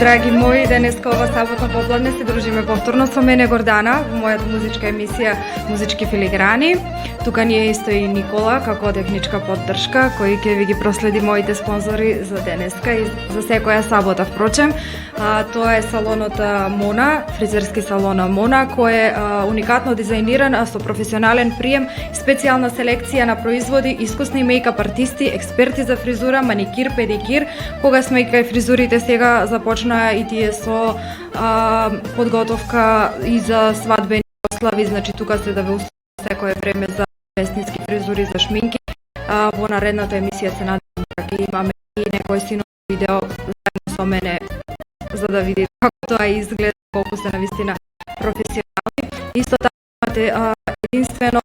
драги мои, денеска ова саботно попладне се дружиме повторно со мене Гордана во мојата музичка емисија Музички филиграни. Тука ни е исто и Никола како техничка поддршка, кој ќе ви ги проследи моите спонзори за денеска и за секоја сабота впрочем. Тоа е салонот Мона, фризерски салон Мона, кој е уникатно дизајниран со професионален прием, специјална селекција на производи, искусни мејкап артисти, експерти за фризура, маникир, педикир. Кога сме и кај фризурите сега започнаа и тие со подготовка и за свадбени прослави, значи тука се да ве устава секое време за весницки фризури, за шминки. Во наредната емисија се надевам дека имаме и некој сино видео заедно со мене за да видите како тоа изгледа, колку се навистина професионални. Исто така имате единствено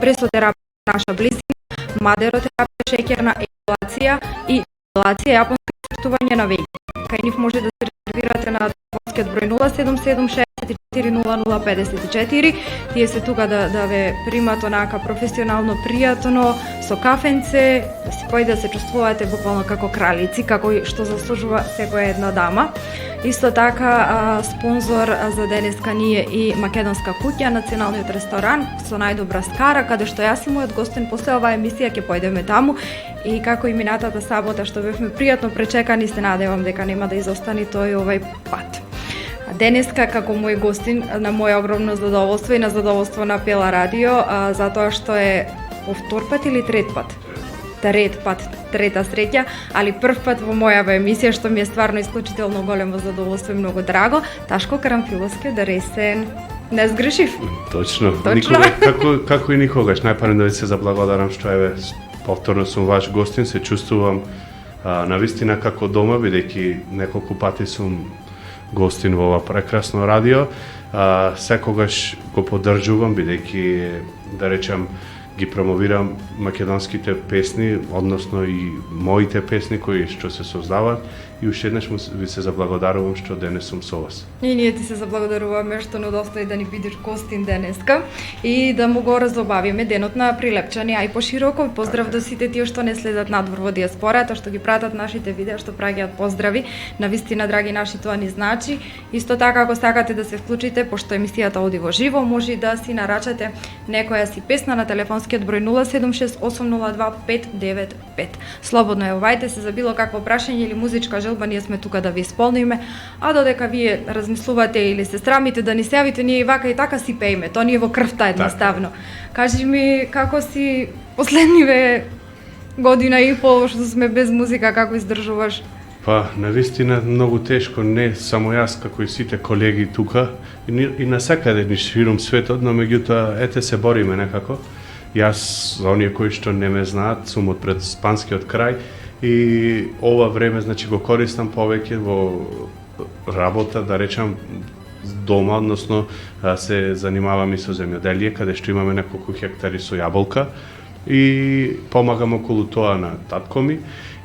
пресотерапија наша близина, мадеротерапија, шеќерна епилација и епилација јапонско испитување на веќе. Кај нив може да се резервирате на телефонскиот број 076 640054. Тие се тука да ве примат онака професионално, пријатно, со кафенце, да си појде да се чувствувате буквално како кралици, како што заслужува секоја една дама. Исто така спонзор за денеска ни е и Македонска куќа, националниот ресторан со најдобра скара, каде што јас и мојот гостин после оваа емисија ќе појдеме таму и како и минатата сабота што бевме пријатно пречекани, се надевам дека нема да изостани тој овај пат. Денеска како мој гостин, на моје огромно задоволство и на задоволство на Пела Радио, затоа што е по втор пат или трет пат? Трет пат, трета среќа, али прв пат во мојава емисија, што ми е стварно исклучително големо задоволство и многу драго. Ташко Карамфиловски, даресен. Не сгрешив? Точно. Како и никогаш. Најпарен да ви се заблагодарам што еве повторно сум ваш гостин, се чувствувам навистина како дома, бидејќи неколку пати сум гостин во ова прекрасно радио. Секогаш го поддржувам, бидејќи, да речем, ги промовирам македонските песни, односно и моите песни кои што се создаваат, и уште еднаш ви се заблагодарувам што денес сум со вас. И ние ти се заблагодаруваме што не удостои да ни бидеш гостин денеска и да му го разобавиме денот на прилепчани, а и пошироко поздрав до сите тие што не следат надвор во диаспората, што ги пратат нашите видеа, што праќаат поздрави. Навистина, драги наши, тоа ни значи. Исто така, ако сакате да се вклучите, пошто емисијата оди во живо, може да си нарачате некоја си песна на телефонскиот број 076-802-595. Слободно јавувајте се за било какво прашање или музичка желба, ние сме тука да ви исполниме, а додека вие размислувате или се срамите да ни се јавите, ние и вака и така си пееме, тоа ни е во крвта едноставно. Кажи ми, како си последниве година и пол што сме без музика, како издржуваш? Па, навистина многу тешко, не само јас, како и сите колеги тука, и насакаде ни ширум светот, но меѓутоа, ете се бориме некако. Јас, за оние кои што не ме знаат, сум од пред спанскиот крај и ова време, значи, го користам повеќе во работа, да речам, дома, односно се занимавам и со земјоделие, каде што имаме неколку хектари со јаболка и помагам околу тоа на татко ми.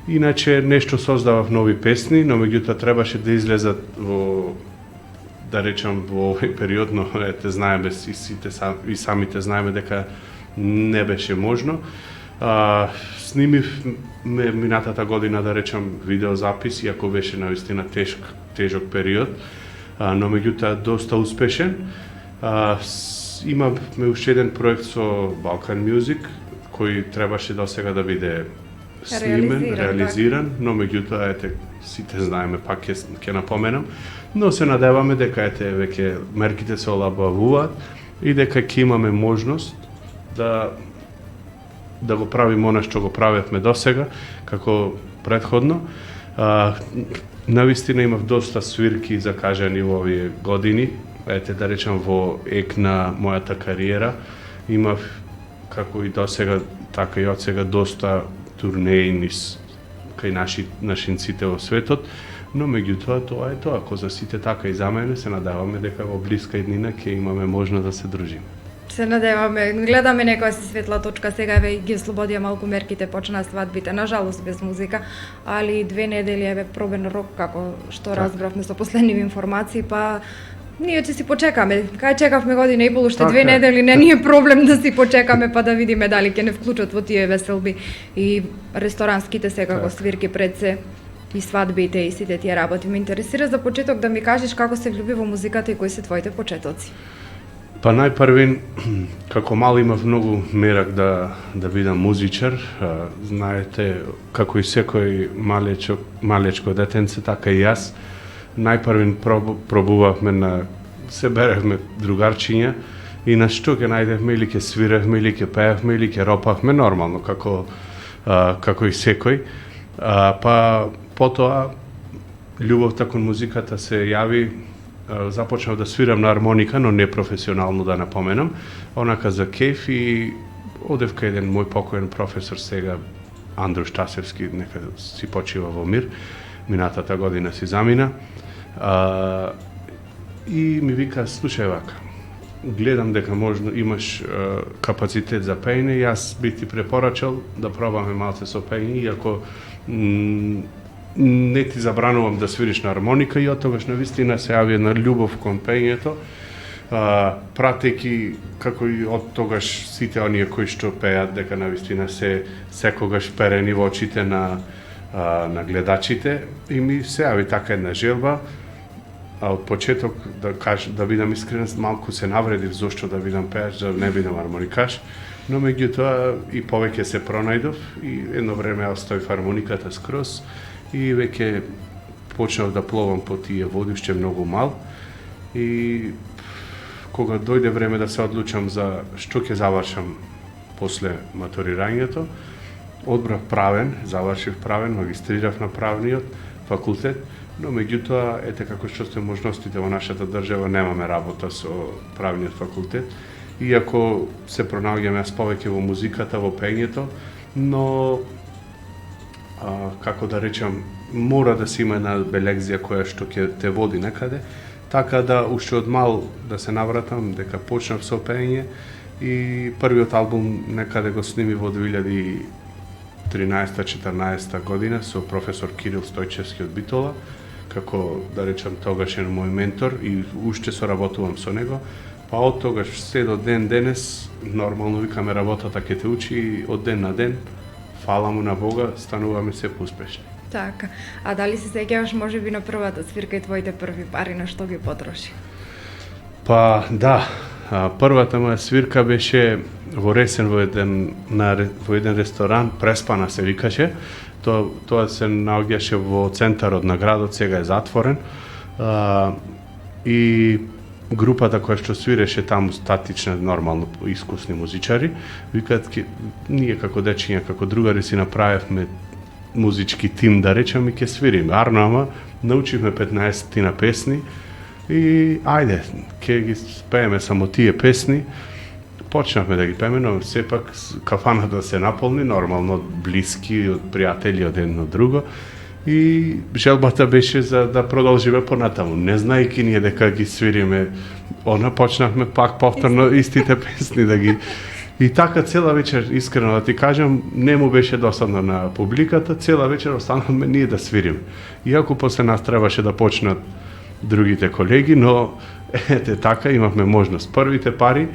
Иначе нешто создавав нови песни, но меѓутоа требаше да излезат во, да речам, во овој период, но ете знаеме и самите знаеме дека не беше можно. Снимив минатата година, да речам, видеозапис, иако беше навистина тежок период, но меѓутоа доста успешен. Имавме уште еден проект со Balkan Music, кој требаше до сега да биде снимен, реализиран, но меѓутоа, ете, сите знаеме, пак ќе напоменам, но се надеваме дека, ете, веќе мерките се олабавуваат и дека ќе имаме можност да го правиме она што го правевме досега, како предходно. Навистина имав доста свирки закажани во овие години, ете да речам во ек на мојата кариера, имав како и досега, така и од сега доста турнеи низ кај нашинците во светот, но меѓутоа тоа е тоа, ако за сите така и за мене, се надеваме дека во блиска иднина ќе имаме можност да се дружиме. Се надеваме, гледаме некоја си светла точка, сега еве ги слободија малку мерките, почнаа свадбите, на жалост без музика, али 2 недели еве пробен рок, како што разбравме со последниви информации, па ние ќе си почекаме. Кај чекавме година и пол, уште 2 недели, не ни е проблем да си почекаме па да видиме дали ќе не вклучат во тие веселби и ресторанските секако свирки пред се. и свадбите и сите тие работи. Ме интересира за почеток да ми кажеш како се влюби во музиката и кои се твоите почетоци. Па најпрвин, како мал имав многу мерак да бидам музичар. Знаете, како и секој малечко детенце, така и јас. Најпрвин пробувавме се беревме другарчиња и на што ќе најдевме или ќе свиревме, или ќе пеевме, или ќе ропавме нормално, како и секој. Па потоа љубовта кон музиката се јави. Започнав да свирам на армоника, но не професионално, да напоменам, онака за кеф, и одев кај еден мој покоен професор сега, Андру Штасевски, нека си почива во мир, минатата година си замина, и ми вика: слушај вака, гледам дека можно имаш капацитет за пеење, јас би ти препорачал да пробаме малце со пеење, иако не ти забранувам да свириш на армоника, и оттогаш навистина се јави една љубов кон пеењето, пратејќи како и оттогаш сите оние кои што пеат дека навистина се секогаш перени во очите на гледачите, и ми се јави така една желба. Од почеток, да бидам искрен, малку се навредив зошто да бидам пеач, да не бидам армоникаш, но меѓутоа и повеќе се пронајдов и едно време оставив армониката скроз и веќе почнав да пловам по тие води, уште многу мал, и кога дојде време да се одлучам за што ќе завршам после матурирањето, одбрав правен, завршив правен, магистрирав на правниот факултет, но меѓутоа, ете како што се можностите во нашата држава, немаме работа со правниот факултет, иако се пронаоѓаме јас повеќе во музиката, во пењето, но како да речам, мора да се има една белекзија која што ќе те води некаде, така да уште од мал да се навратам дека почнав со пење, и првиот албум некаде го сними во 2013-14 година со професор Кирил Стојчевски од Битола, како да речам тогашен мој ментор, и уште соработувам со него. Па од тогаш се до ден денес, нормално викаме, работата ќе те учи, и од ден на ден, фала му на Бога, стануваме се поуспешни. Така. А дали се сеќаваш можеби на првата свирка и твоите први пари, на што ги потроши? Па да, првата моја свирка беше во Ресен, во еден ресторан, Преспана се викаше. Тоа се наоѓаше во центарот на градот, сега е затворен. И групата која што свиреше таму, статична, нормално искусни музичари, викаат: ние како дечиња, како другари си направевме музички тим, да речем, и ќе свириме. Арно, ама научивме 15 песни и ајде, ќе ги пееме само тие песни. Почнавме да ги пееме, но сепак кафаната се наполни, нормално од блиски, од пријатели, од едно друго. И желбата беше за да продолжиме понатаму. Не знаејќи ние дека ги свириме, почнавме пак повторно истите песни да ги... И така цела вечер, искрено да ти кажам, не му беше досадно на публиката, цела вечер останавме ние да свириме. Иако после нас требаше да почнат другите колеги, но ете така, имавме можност. Првите пари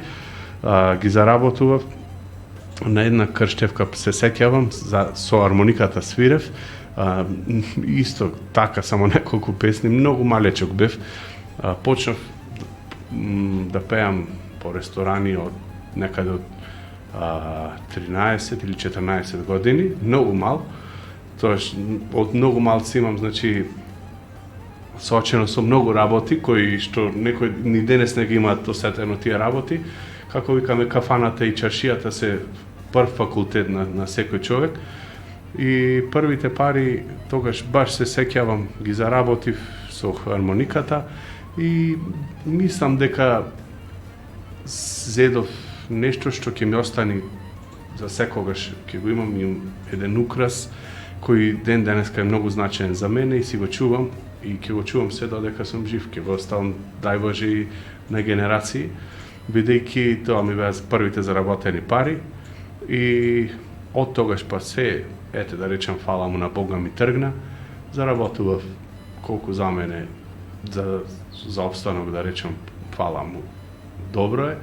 ги заработував на една крштевка, се сеќавам, со армониката свирев, исто така, само неколку песни, многу малечок бев. Почнав да пеам по ресторани од некаде од 13 или 14 години, многу мал. Тоаш, од многу малци имам, значи, соочено со многу работи, кои што некој ни денес не ги имаат осетено тие работи. Како викаме, кафаната и чаршијата се прв факултет на секој човек. И првите пари, тогаш баш се сеќавам, ги заработив со хармониката и мислам дека зедов нешто што ќе ми остани за секогаш, ќе го имам еден украс кој ден денеска е многу значаен за мене и си го чувам и ќе го чувам се додека сум жив, ќе го оставам, дај Боже, на генерации, бидејќи тоа ми беа првите заработени пари и од тогаш па се, ете да речем, фала му на Бога, ми тргна, заработував колку за мене, за обстанок, да речем, фала му, добро е.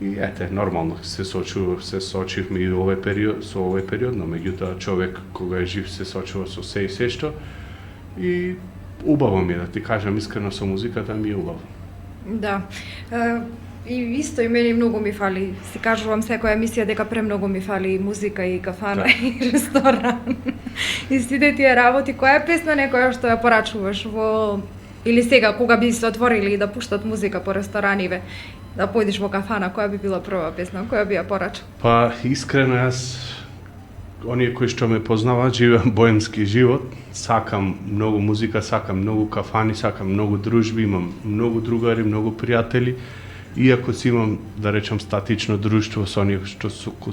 И нормално се соочивме и со овој период, но меѓутоа човек кога е жив се соочува со се и се што. И убаво ми е, да ти кажам искрено, со музиката ми е убаво. Да. И исто и мене многу ми фали. Си кажувам секоја емисија дека премногу ми фали музика и кафана и ресторан. И сите тие работи, која е песна некоја што ја порачуваш во или сега кога би се отворили и да пуштат музика по рестораниве, да појдеш во кафана, која би била прва песна, која би ја порачал? Па искрено јас, оние кои што ме познаваат, живеам боемски живот, сакам многу музика, сакам многу кафани, сакам многу дружби, имам многу другари, многу пријатели, иако си имам, да речам, статично друштво со оние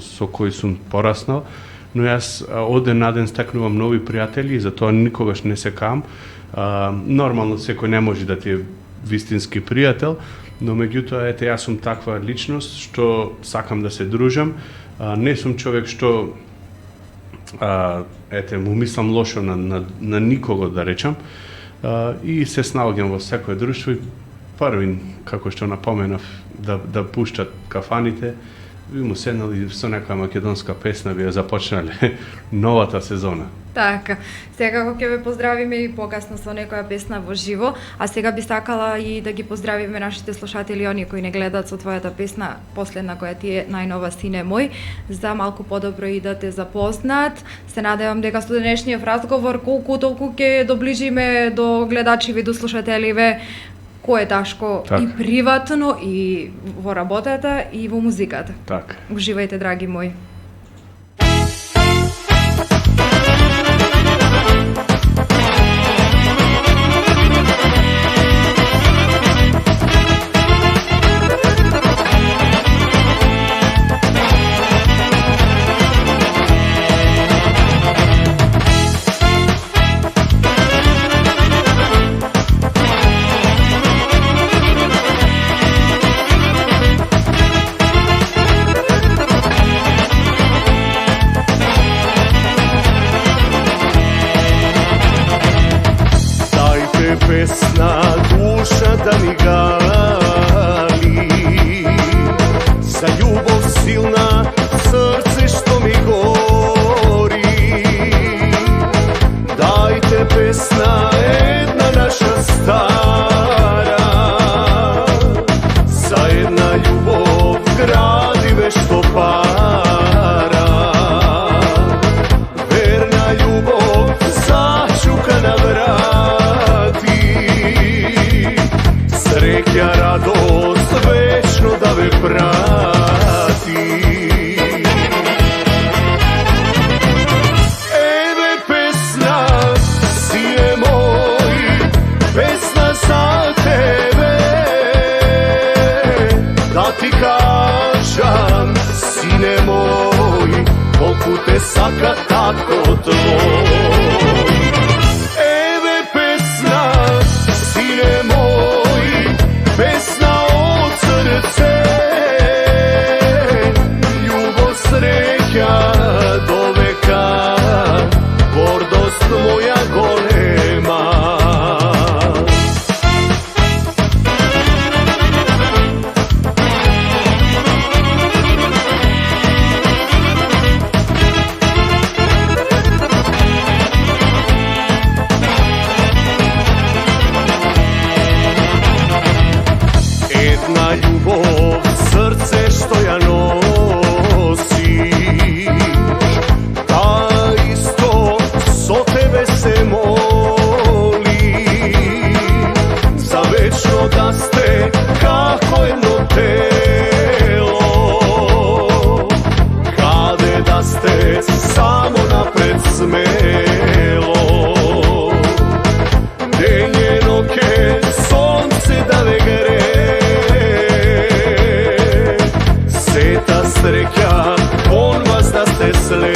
со кои сум пораснал, но јас од ден на ден стекнувам нови пријатели и затоа никогаш не се кам. Нормално секој не може да ти е вистински пријател, но меѓутоа јас сум таква личност што сакам да се дружам. Не сум човек што му мислам лошо на никого, да речам, и се снаоѓам во секое друштво и првин, како што напоменав, да пуштат кафаните, би му седнали со некоја македонска песна, би ја започнале новата сезона. Така, сега ќе ве поздравиме и покасно со некоја песна во живо, а сега би сакала и да ги поздравиме нашите слушатели, оние кои не гледаат со твојата песна, последна која ти е најнова Сине мој, за малку подобро и да те запознаат. Се надевам дека со денешниот разговор колку толку ќе доближиме до гледачиве, до слушателиве, кој е Дашко и приватно, и во работата, и во музиката. Така. Уживајте, драги мои. Pesna duša da mi gali, za ljubov silna srce što mi gori. Dajte pesna jedna naša stara, za jedna ljubav gradi vešto para. Verna ljubav začuka na vrati, sreća, radost večno da me prati. Eve pesna, sine moj, pesna za tebe, da ti kažem, sine moj, koliko te saka tako tvoj. Eve pesna, sine moj, pesna od srce, ljubav, sreća do veka, gordost moja golema. Jedna ljubav, srce što ja nosiš, da isto so tebe se moli, za večno da ste kako jedno telo, kade da ste samo napred smelo, gde njeno ke sonce da ne gre. Seta sreća, on vas da ste sle.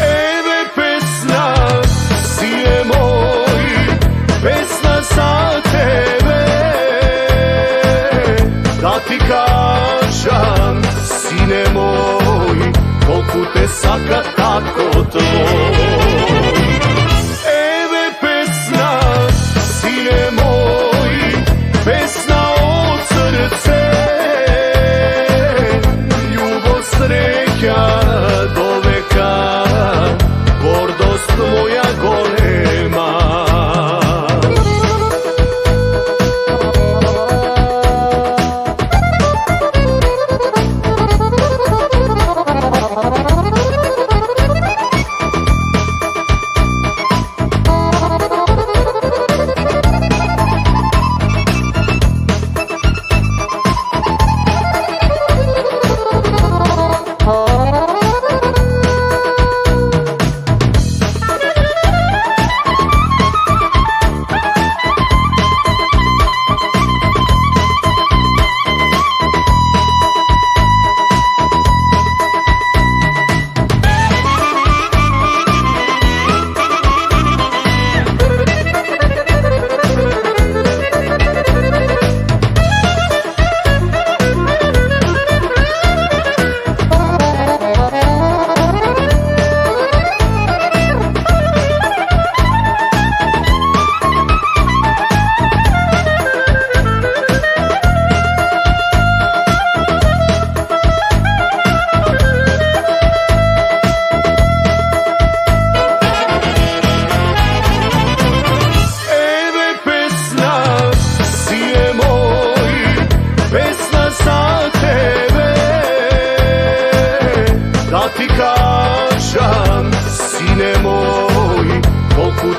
Eve pesna, sine moj, pesna za tebe, da ti kažem, sine moj, koliko te saka tako tvoj. Eve pesna, sine moj,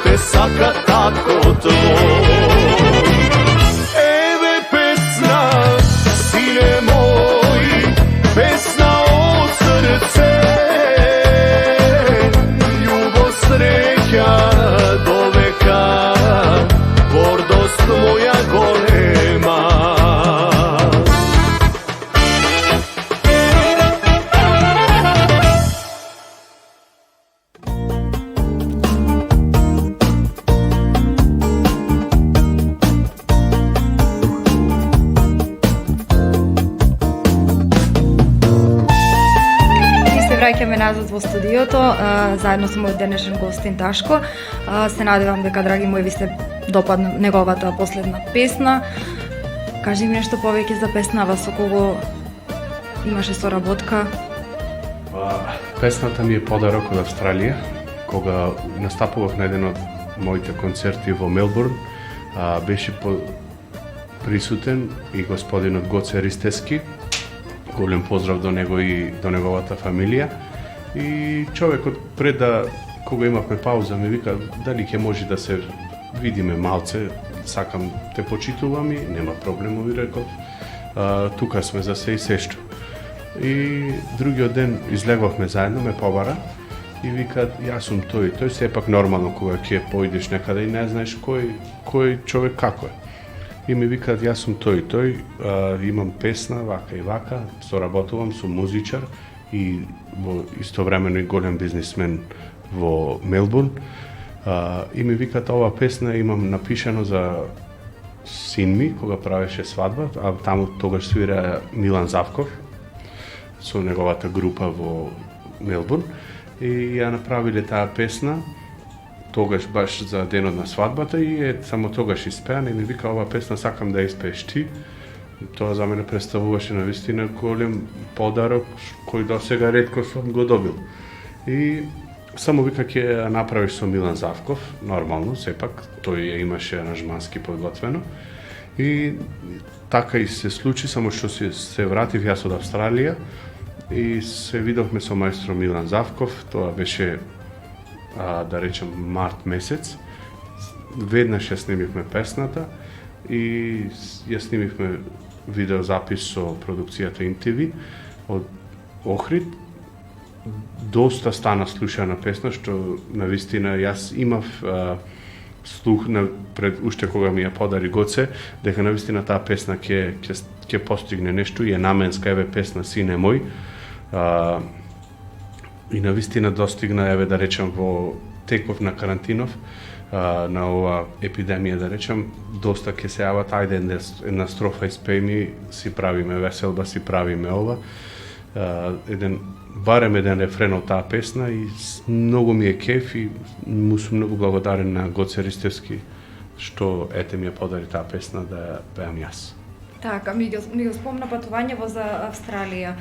te saka tako tvoj. Eve pesna, sine moj, pesna od srce, ljubav sreća do veka, gordost moja golema. Vraќаме назад во студиото, заедно со мојот денешен гостин Ташко. Се надевам дека, драги мои, ви се допадна неговата последна песна. Кажи ми нешто повеќе за песнава, со кого имаше соработка? Песната ми е подарок од Австралија, кога настапував на еден од моите концерти во Мелбурн. Беше присутен и господинот Гоце Ристески. Голем поздрав до него и до неговата фамилија. И човекот пред да, кога имавме пауза, ми вика дали ќе може да се видиме малце, сакам те почитувам и нема проблем, ми реков. Тука сме за се и сешто. И другиот ден излегвавме заедно, ме побара и вика јас сум тој. Тој се е пак нормално кога ќе поидеш некаде и не знаеш кој човек како е. И ми викаат, јас сум тој, имам песна, вака и вака, соработувам, сум музичар и во истовремено и голем бизнисмен во Мелбурн. И ми викаат, ова песна имам напишано за син ми, кога правеше свадба, а таму тогаш свира Милан Завков, со неговата група во Мелбурн. И ја направиле таа песна, тогаш баш за денот на свадбата и само тогаш испеана и ми вика ова песна сакам да испееш ти. Тоа за мене представуваше навистина голем подарок кој досега ретко сум го добил. И само вика ќе ја направиш со Милан Завков, нормално, сепак тој ја имаше аранжмански подготвено. И така и се случи, само што се вратив јас од Австралија и се видовме со маестро Милан Завков, тоа беше да речем март месец. Веднаш ја снимивме песната и ја снимивме видеозапис со продукцијата InTV од Охрид. Доста стана слушана песна, што навистина јас имав слух пред уште кога ми ја подари Гоце, дека навистина таа песна ќе постигне нешто и е наменска, еве песна сине мој. И навистина достигна, еве да речем, во теков на карантинов, на ова епидемија, да речем, доста ќе се јават, ајде една строфа испеј ми, си правиме веселба, си правиме ова. Барем еден рефрен од таа песна и многу ми е кеф и му сум многу благодарен на Гоце Ристевски што ете ми ја подари таа песна да ја пеам јас. Така, ми го спомна патување во за Австралија.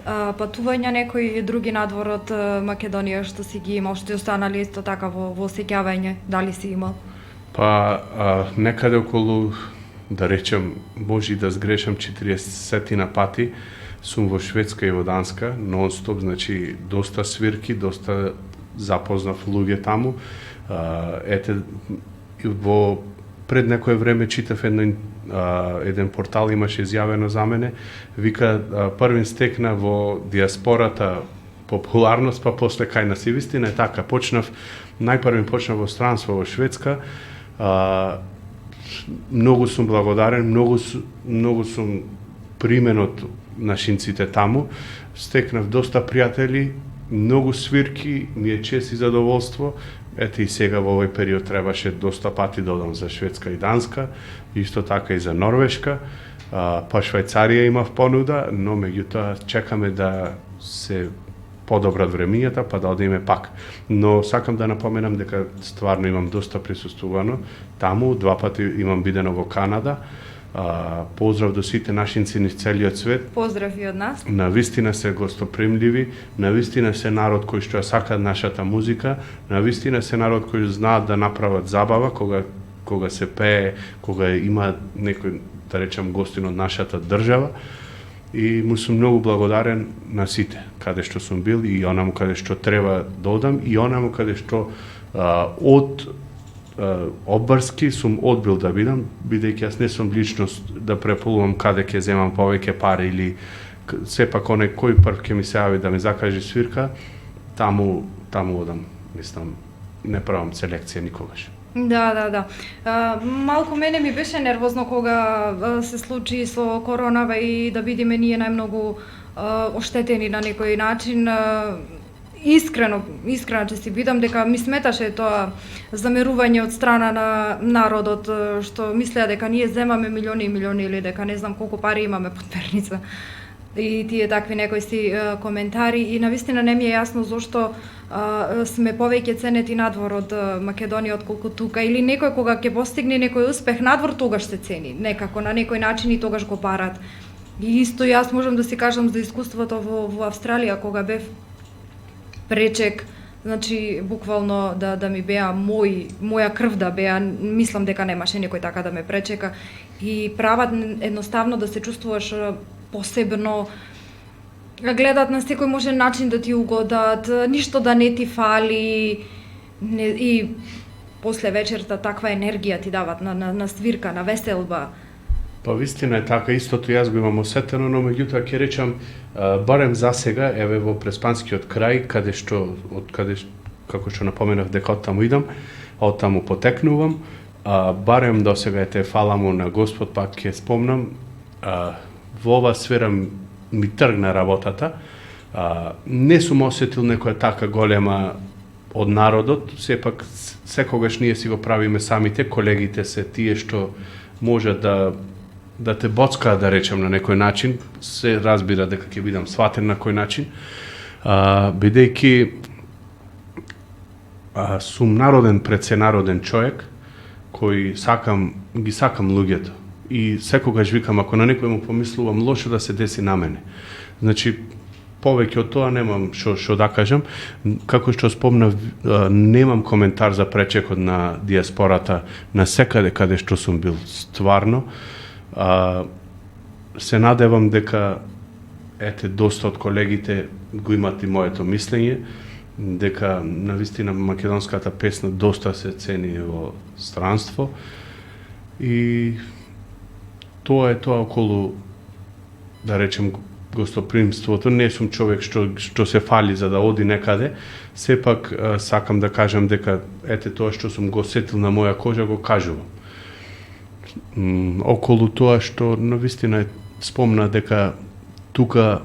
Патувања некои други надвор од Македонија што си ги имал, што останали исто така во сеќавање, дали си имал? Некаде околу, да речем, може и да сгрешам 40 пати, сум во Шведска и во Данска, нон-стоп, значи доста свирки, доста запознав луѓе таму. Во пред некое време читав еден портал имаше изјавено за мене, вика првин стекна во диаспората популарност, па после кај нас и вистина е така. Најпрвин почнав во странство во Шведска. Многу сум благодарен, многу сум примен од нашинците таму. Стекнав доста пријатели, многу свирки, ми е чест и задоволство. Ете и сега во овој период требаше доста пати да одам за Шведска и Данска, исто така и за Норвешка. Па Швајцарија имав понуда, но меѓутоа чекаме да се подобрат времињата, па да одиме пак. Но сакам да напоменам дека стварно имам доста присуствувано таму, 2 пати имам бидено во Канада. Поздрав до сите нашинци низ целиот свет. Поздрав и од нас. Навистина се гостопримливи, навистина се народ кој што ја сака нашата музика, навистина се народ кој знаат да направат забава кога се пее, кога има некој, да речем, гостин од нашата држава. и му сум многу благодарен на сите каде што сум бил и онаму каде што треба да одам и онаму каде што од обврски сум одбил да бидам, бидејќи јас не сум личност да преполувам каде ќе земам повеќе пари или сепак оне кој прв ќе ми се јави да ми закаже свирка, таму одам. Мислам, не правам селекција никогаш. Да. Малку мене ми беше нервозно кога се случи со коронава и да бидиме ние најмногу оштетени на некој начин. Искрено ќе си бидам дека ми сметаше тоа замерување од страна на народот, што мислеа дека ние земаме милиони и милиони или дека не знам колку пари имаме под перница. И тие такви некои си коментари и навистина не ми е јасно зошто сме повеќе ценети надвор од Македонија отколку тука или некој кога ќе постигне некој успех надвор тогаш се цени некако на некој начин и тогаш го барат. И исто јас можам да си кажам за искуството во Австралија кога бев пречек, значи буквално да ми беа моја крв да беа, мислам дека немаше некој така да ме пречека и прават едноставно да се чувствуваш посебно, гледат на секој можен начин да ти угодат, ништо да не ти фали и после вечерта таква енергија ти дават на свирка, на веселба. Па вистина е така, истото јас го имам осетено, но меѓутоа ќе речам барем за сега, еве во Преспанскиот крај, каде што како што напоменав дека оттаму идам, а оттаму потекнувам, барем до сега те фала му на Господ, пак ќе спомнам, во оваа сфера ми тргна работата. Не сум осетил некоја така голема од народот, сепак секогаш ние си го правиме самите, колегите се тие што може да те боцкаат, да речем, на некој начин, се разбира дека ќе бидам сватен на кој начин, бидејќи сум народен пред се народен човек, кој ги сакам луѓето. И секогаш викам, ако на некој му помислувам лошо да се деси на мене. Значи, повеќе од тоа немам што да кажам. Како што спомнав, немам коментар за пречекот на диаспората на секаде каде што сум бил стварно. Се надевам дека доста од колегите го имат и моето мислење, дека навистина македонската песна доста се цени во странство и тоа е тоа околу, да речем, гостопримството. Не сум човек што се фали за да оди некаде, сепак сакам да кажам дека тоа што сум го осетил на моја кожа го кажувам. Околу тоа што навистина спомна дека тука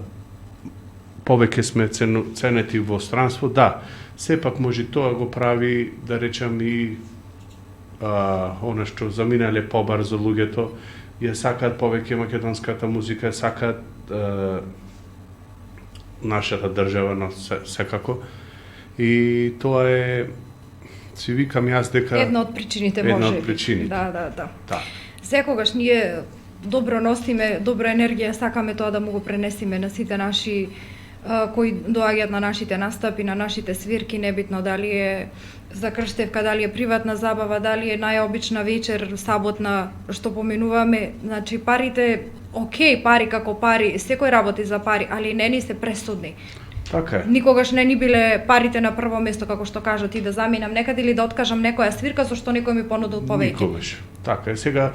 повеќе сме ценети во странство, да, сепак може тоа го прави, да речем, и она што заминале побрзо луѓето, ја сакаат повеќе македонската музика, сакаат нашата држава, секако. И тоа е, си викам јас дека една од причините може. Една од причините. Да. Секогаш ние добро носиме, добра енергија, сакаме тоа да му го пренесиме на сите наши кои доаѓаат на нашите настапи, на нашите свирки, небитно дали е за крштевка, дали е приватна забава, дали е најобична вечер, саботна, што поминуваме. Значи, парите, окей, пари како пари, секој работи за пари, али не ни се пресудни. Така е. Никогаш не ни биле парите на прво место, како што кажа ти, да заминам некаде или да откажам некоја свирка зашто некој ми понудил повеќе. Никогаш. Така е. Сега,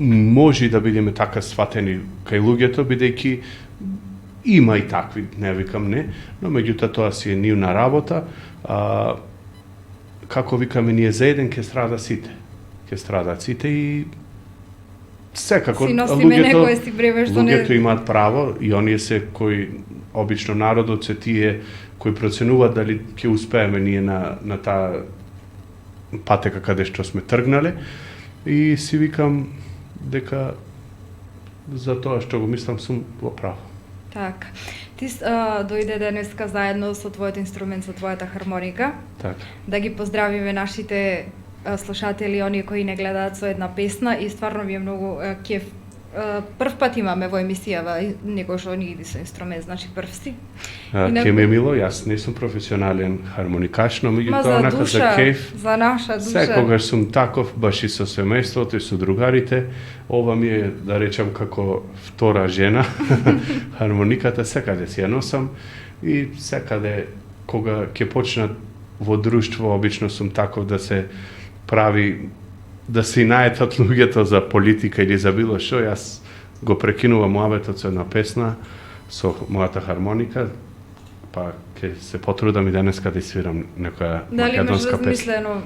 може да бидеме така сватени кај луѓето, бидејќи има и такви, не викам не, но меѓутоа тоа си е нивна работа. Како викаме ние, за еден ќе страда сите. Ќе страдат сите и секако луѓето имаат право и оние се кои обично народот се тие кои проценуваат дали ќе успееме ние на таа патека каде што сме тргнале и си викам дека за тоа што го мислам сум во право. Така. Ти дојде денеска заедно со твојот инструмент, со твојата хармоника. Така. Да ги поздравиме нашите слушатели, оние кои не гледаат, со една песна и стварно ми е многу кеф Прв пат имаме во емисијава некој што ни иди со инструмент, значи прв си. Ке ми е мило, јас не сум професионален хармоникач, но Ма меѓутоа за онака за душа, кеф, за наша душа. секогаш сум таков, баш и со семејството и со другарите. Ова ми е, да речам, како втора жена. Хармониката секаде си ја носам и секаде кога ќе почнат во друштво, обично сум таков да се прави, да се наетат луѓето за политика или за било што, јас го прекинувам муабетот со една песна, со мојата хармоника, па ќе се потрудам и денеска да свирам некоја Дали имаш македонска песна. размислено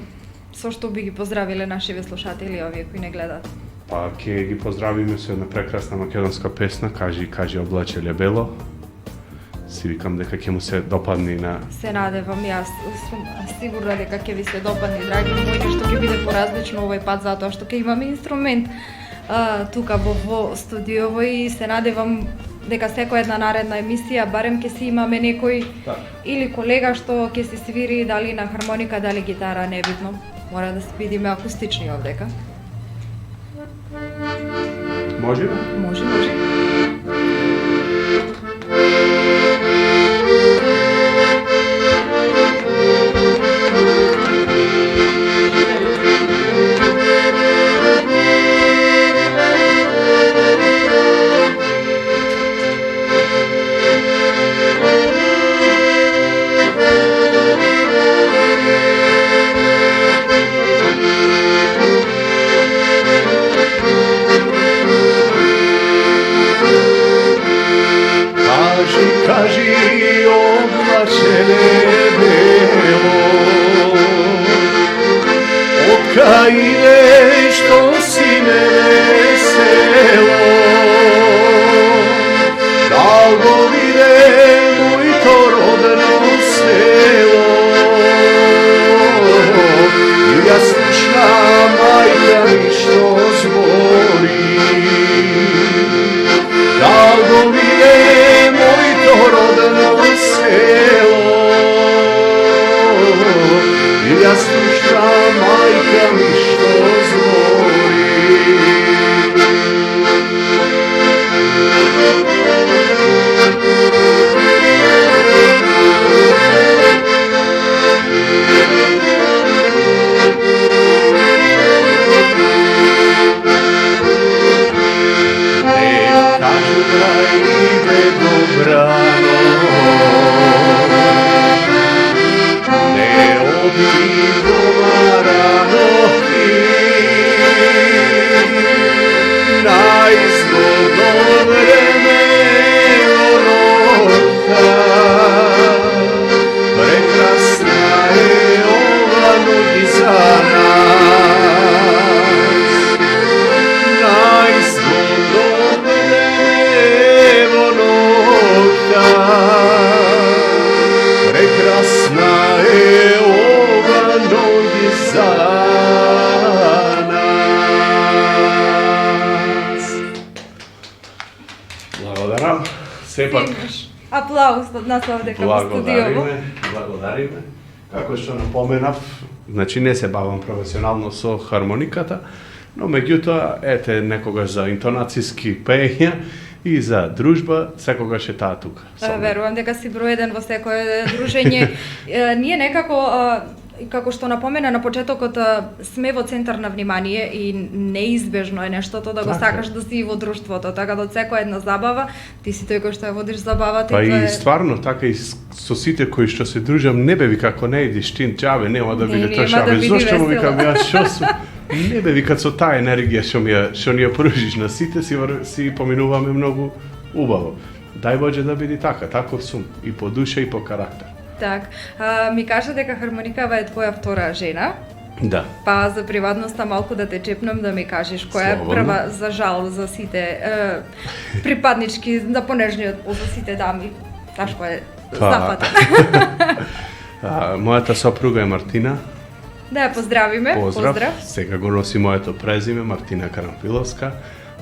со што би ги поздравиле нашиве слушатели, овие кои не гледаат? Па ќе ги поздравиме со една прекрасна македонска песна, кажи облачеле бело. Си викам дека ќе му се допадне и на Се надевам, јас сум сигурна дека ќе ви се допадне, драги мои, што ќе биде поразлично овој пат затоа што ќе имаме инструмент тука во студиово и се надевам дека секоја една наредна емисија барем ќе си имаме некој или колега што ќе се свири дали на хармоника, дали гитара, небитно. Мора да се бидиме акустични овдека. Може? Може. Кажи, облачеле бело, откај идеш, што си ме весело, да го виде моето родно село. И јас слушнам мајка ми што збори, да го виде моето родно село. И јас слушнам мајка ми што збори. Благодарам. Сепак Аплауз од нас овдека во студиово. Благодариме. Како што напоменав, значи не се бавам професионално со хармониката, но меѓутоа, ете, некогаш за интонацијски пеења и за дружба, секогаш е таа тука. Верувам дека си број еден во секое дружење. Ние некако, како што напомена на почетокот, сме во центар на внимание и неизбежно е нештото да го сакаш да си во друштвото, така да од секоја една забава, ти си тој кој што ја водиш забавата. Па и стварно, така и со сите кои што се дружам, не бе вика, ако не идиш ти, џабе, нема да биде тоа шабе. Зошто му викам, јас шо сум? Не бе вика, со таа енергија што ни ја пружиш на сите, си поминуваме многу убаво. Дај Боже да биде така, таков сум, и по душа и по карактер. Так, ми кажа дека хармоникава е твоја втора жена. Да. Па за приватноста малку да те чепнам да ми кажеш која е прва, за жал за сите припаднички, за понежниот пол за сите дами. Ташко е запата. Мојата сопруга е Мартина. Да ја поздравиме. Поздрав. Сега го носи моето презиме, Мартина Карамфиловска.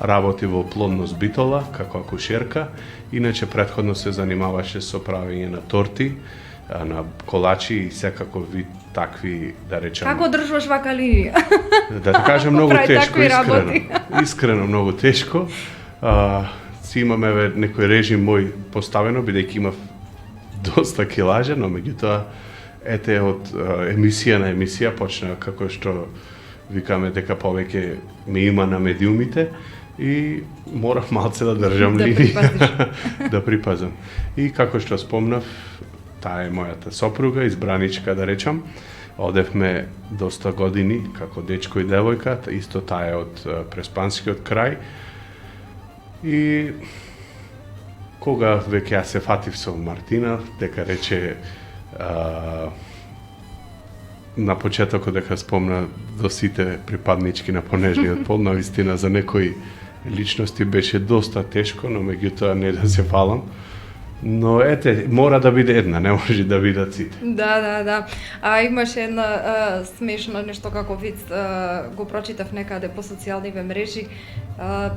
Работи во Плодност Битола како акушерка. Иначе претходно се занимаваше со правење на торти на колачи и секако вид такви, да речам... Како држуваш вака линија? Да ти кажем, многу Прави тешко, такви искрено. работи. Искрено многу тешко. Си имаме некој режим мој поставено, бидејќи имав доста килажа, но меѓутоа ете од емисија на емисија почна како што викаме дека повеќе ме има на медиумите и морав малце да држам Да линија, да припазам. И како што спомнав, таа е мојата сопруга, избраничка да речам. Одевме доста години како дечко и девојка, исто таа е од Преспанскиот крај. И кога веќе ја се фатив со Мартина, дека рече на почетокот дека спомна до сите припаднички на понежниот пол, навистина за некои личности беше доста тешко, но меѓутоа не да се фалам. Но ете, мора да биде една, не може да бидат сите. Да. А имаше една смешно нешто како виц, го прочитав некаде по социјалниве мрежи.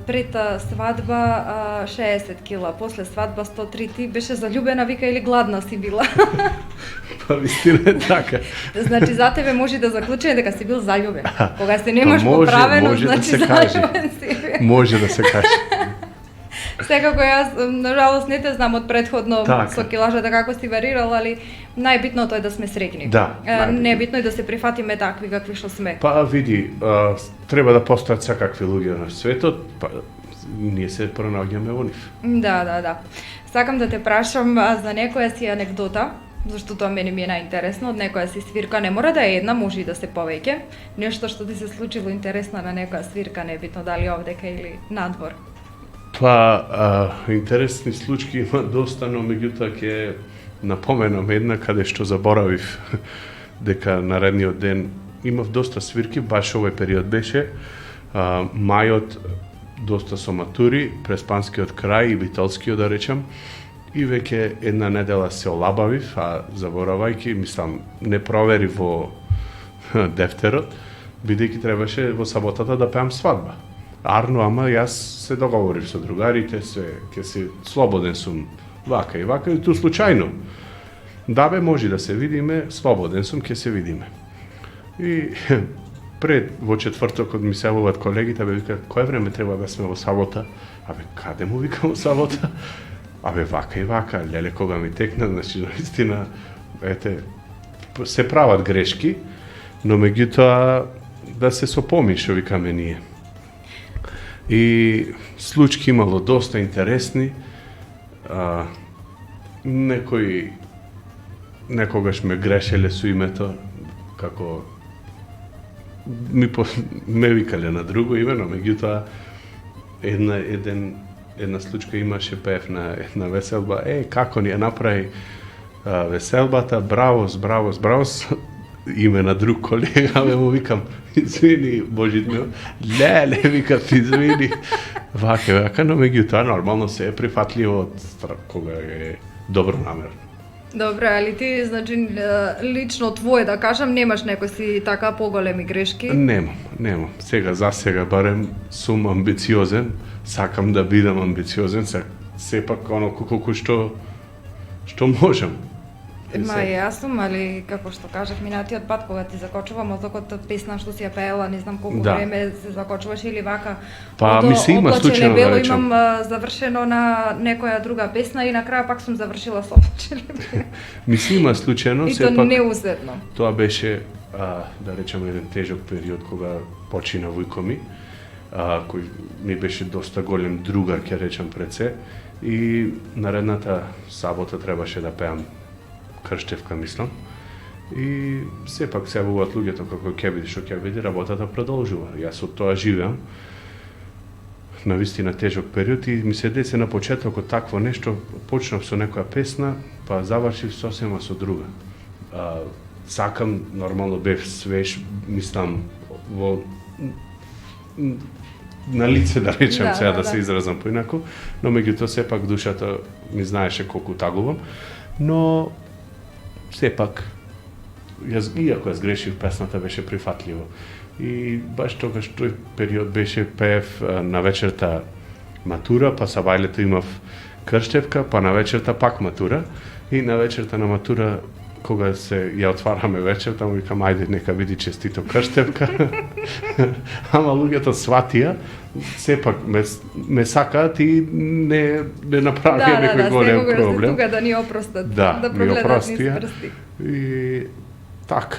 Пред свадба 60 кила, после свадба 103, ти беше заљубена, вика, или гладна си била? Па вистина е така. Значи за тебе може да заклучиме дека си бил заљубен. Кога се немаш може, поправено, може значи да се каже. заљубен си. Може да се каже. Секако јас, нажалост, не те знам од предходно Така. со килажата како си варирал, али најбитното е да сме среќни. Да, најбитно. Небитно е да се прифатиме такви какви што сме. Па види, треба да постојат секакви луѓе на светот, па ние се пронаоѓаме во нив. Да. Сакам да те прашам за некоја си анекдота, зашто тоа мене ми е најинтересно, од некоја си свирка, не мора да е една, може и да се повеќе. Нешто што ти се случило интересно на некоја свирка, небитно дали овдека или надвор. Па, интересни случаи има доста, но меѓутоа ќе напоменам една каде што заборавив дека наредниот ден имав доста свирки, баш овој период беше мајот, доста со матури, Преспанскиот крај и Битолскиот да речам, и веќе една недела се олабавив, а заборавајќи, мислам, не проверив во дефтерот, бидејќи требаше во саботата да пеам свадба. Арно, ама јас се договорив со другарите, ќе се слободен сум вака и ту случајно. Да бе, може да се видиме, слободен сум, ќе се видиме. И пред во четвртокот ми се јавуваат колегите, бе вика, кое време треба да сме во сабота? Абе, каде му викам во сабота? Абе, вака и вака, леле кога ми текна, значи наистина, ете, се прават грешки, но меѓутоа да се сопомишо, викаме ние. И случаи имало доста интересни. Некогаш ме грешеле со името, како ме викале на друго име, но меѓутоа една случка имаше, пеев на една веселба, како ни ја направи веселбата, бравос, име на друг колега, му викам, извини, Божит ми, леле, викам, извини, вака, но меѓутоа нормално се е прифатливо од кога е добро намерно. Добре, али ти, значи, лично твое, да кажам, немаш некои си така поголеми грешки? Немам. За сега барем сум амбициозен, сакам да бидам амбициозен, сепак оно колку што можам. Ма јас сум, али како што кажав минатиот пат, кога ти закочува мозокот песна што си ја пеела, не знам колку време се закочуваш или вака. Па ми се има случајно да речем. Имам завршено на некоја друга песна и на крај пак сум завршила со Облачеле бело. Ми се има случајно, сепак. И тоа неусетно. Тоа беше, да речем, еден тежок период кога почина вујко ми, кој ми беше доста голем другар, ќе речем пред се, и наредната сабота требаше да пеам крштевка, мислам. И сепак се јавуваат луѓето како ќе биде, што ќе биде, работата продолжува. Јас од тоа живеам. Навистина тежок период и ми се десе на почетокот такво нешто, почнав со некоја песна, па завршив сосема со друга. Сакам, нормално бев свеж, мислам, на лице да речем, сега да се изразам поинаку, но меѓутоа сепак душата ми знаеше колку тагувам, но сепак, иако ја сгрешив, песната беше прифатливо. И баш тогаш тој период беше пеев на вечерта матура, па сабајлето имав крштевка, па на вечерта пак матура. И на вечерта на матура кога ја отвараме вечерта, му викам, ајде, нека види честито крштевка. Ама луѓето сватија, сепак ме сакаат и не направија некој голем проблем. Тука да ни опростат, да прогледат низ прсти. И така.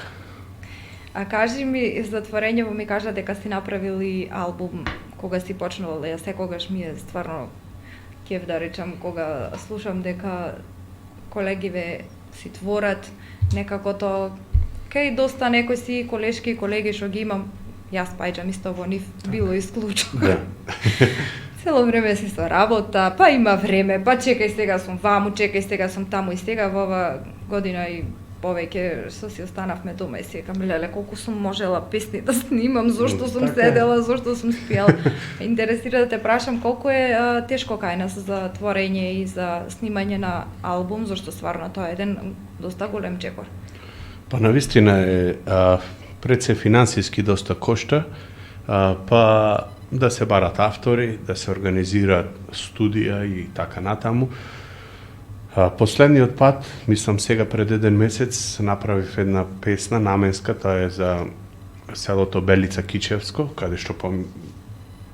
А кажи ми, за творењево ми кажа дека си направил и албум кога си почнувал, ја секогаш ми е стварно кеф да речам кога слушам дека колегиве си творат, некако то кај доста некои си колешки и колеги што ги имам, јас пајджам исто во нив, било исклучено. Да. Цело време си со работа, па има време, па чекај сега сум ваму, чекај сега сум таму и сега во ова година и повеќе што си останавме дома и си кажам, леле, колку сум можела песни да снимам, зошто сум седела, зошто сум спијала. Интересира да те прашам колку е тешко кај нас за творење и за снимање на албум, зашто стварно тоа е еден доста голем чекор. Па навистина е пред се финансиски доста кошта, па да се барат автори, да се организираат студија и така натаму. Последниот пат, мислам сега пред еден месец, направив една песна наменска, тоа е за селото Белица Кичевско, каде што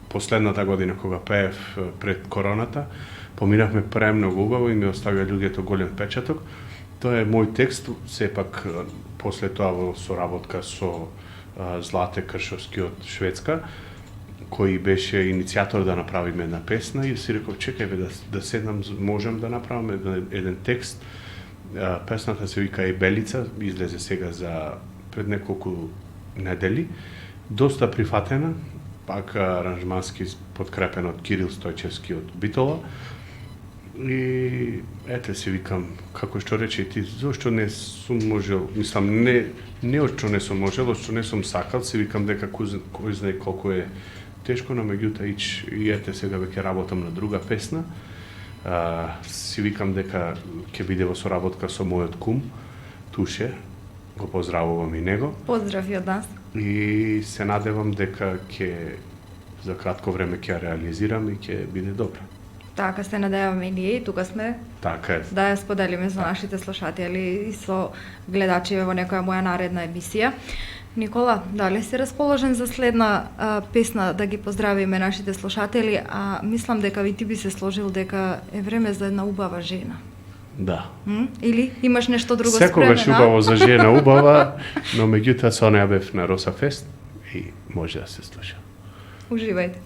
последната година кога пеев пред короната, поминавме премногу убаво и ми оставија луѓето голем печаток. Тоа е мој текст, сепак после тоа во соработка со Злате Кршовски од Шведска, кој беше иницијатор да направиме една песна и си реков, чекај бе, да седнам, можам да направам еден текст. Песната се вика И Белица, излезе сега за пред неколку недели. Доста прифатена, пак аранжмански подкрепен од Кирил Стојчевски од Битола. И ете си викам, како што рече ти, зошто не сум можел, мислам, не од што не сум можел, од што не сум сакал, си викам дека кој знае колку е тешко, но меѓутоа и ете сега веќе работам на друга песна. Си викам дека ќе биде во соработка со мојот кум, Туше, го поздравувам и него. Поздрави од нас. И се надевам дека ќе за кратко време ќе ја реализирам и ќе биде добро. Така се надеваме и ние и тука сме. Така е. Да ја споделиме со нашите слушатели и со гледачите во некоја моја наредна емисија. Никола, дали си расположен за следна песна да ги поздравиме нашите слушатели, а мислам дека ви ти би се сложил дека е време за една убава жена. Да. Или имаш нешто друго секогаш спремено? убаво за жена убава, но меѓутоа со неа бев на Роса Фест и може да се слуша. Уживајте.